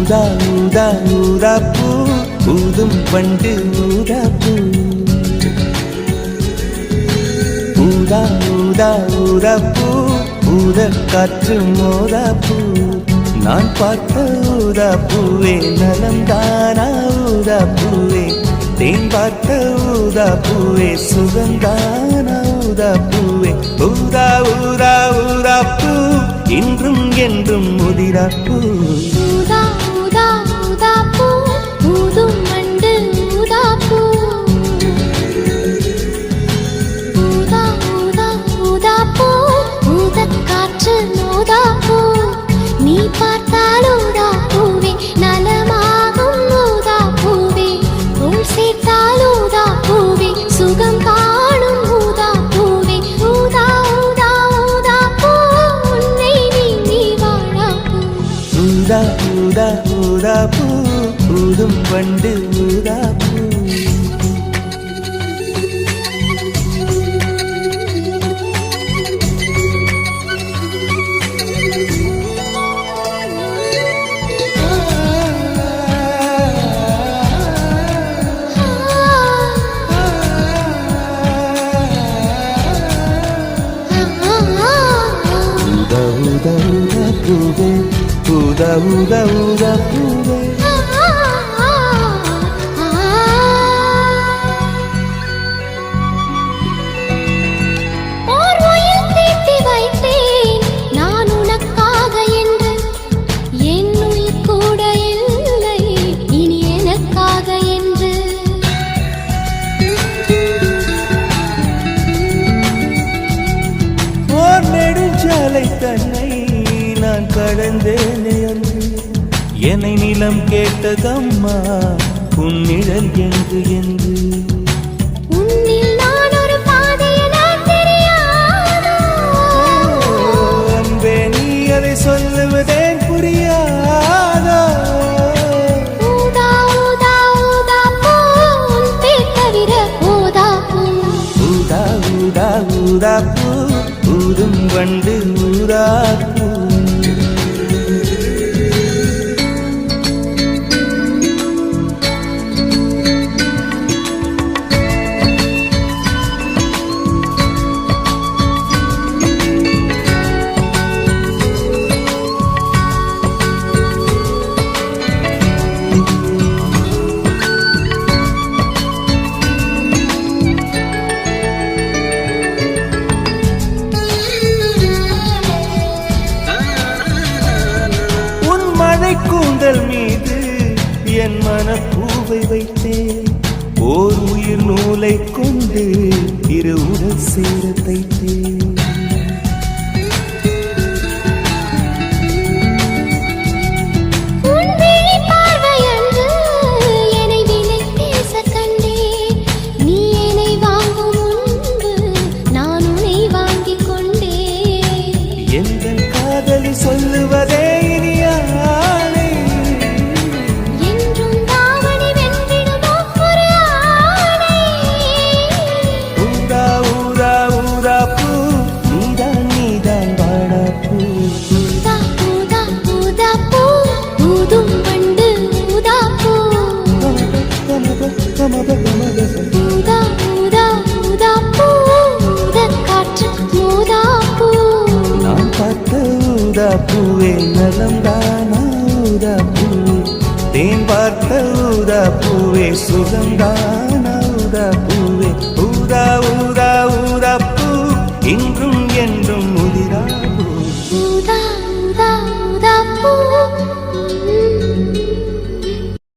ஊதா ஊதா ஊதா பூ ஊதும் பண்டு ஊதா பூ ஊதா ஊதா ஊதா பூ ஊத காற்று மோதா பூ நான் பார்த்த ஊதா பூவே நலம்தானா ஊதா பூவே தேன் பார்த்த ஊதா பூவே சுகந்தானா ஊதா பூவே ஊதா ஊதா ஊதா பூ இன்றும் என்றும் முதிரா பூ ஊதா ஊதா ஊதா பூ ஊதும் மண்டு ஊதா பூ ஊதா ஊதா ஊதா பூ ஊதக் காற்று மோதா பூ நீ பார்த்தால் ஊதா பூவே நலமாகும் ஊதா பூவே உள் சேர்த்தால் ஊதா பூவே சுகம் காணும் ஊதா பூவே ஊதா ஊதா ஊதா பூ உன்னை நீ வாழா பூ ஊதா ஊதா ஊதா பூ ஊதும் பண்டு ஊதா பூ ஊதா ஊதா ஊதா பூவே ஓர் உயிர் தீட்டி வைத்தேன் நான் உனக்காக என்று என் உயிர் கூட இல்லை இனி எனக்காக என்று ஓர் நெடுஞ்சாலை தன்னை நான் கடந்தேனே அன்று என்னை நிலம் கேட்டதம்மா உன்னிழல் என்று என்று உன்னில் நான் ஒரு பாதை என தெரியாதோ அன்பே நீ அதை சொல்லுவதேன் புரியாதோ ஊதா ஊதா ஊதா பூ உன் பேர் தவிர ஊதா பூ ஊதா ஊதா ஊதா பூ ஊதும் வண்டு ஊதா பூ கூந்தல் மீது என் மனப்பூவை வைத்தேன் ஓர் உயிர் நூலை கொண்டு இரு உடல் சேர தைத்தேன் எங்கள் காதலி சொல்லுவதே இனியானே என்றும் தாவணி வென்றிடுமோ ஒரு ஆணை ஊதா ஊதா ஊதா பூ நீதான் நீதான் வாடா பூ ஊதா ஊதா ஊதா பூ ஊதும் வண்டு ஊதா பூ ஊதா ஊதா ஊதா பூ ஊதக் காற்று மோதா பூ நான் பார்த்த ஊதா பூவே நலம்தானா ஊதா பூவே தேன் பார்த்த ஊதா பூவே சுகந்தானா ஊதா பூவே ஊதா ஊதா ஊதா பூ இன்றும் என்றும் முதிரா பூ ஊதா ஊதா ஊதா பூ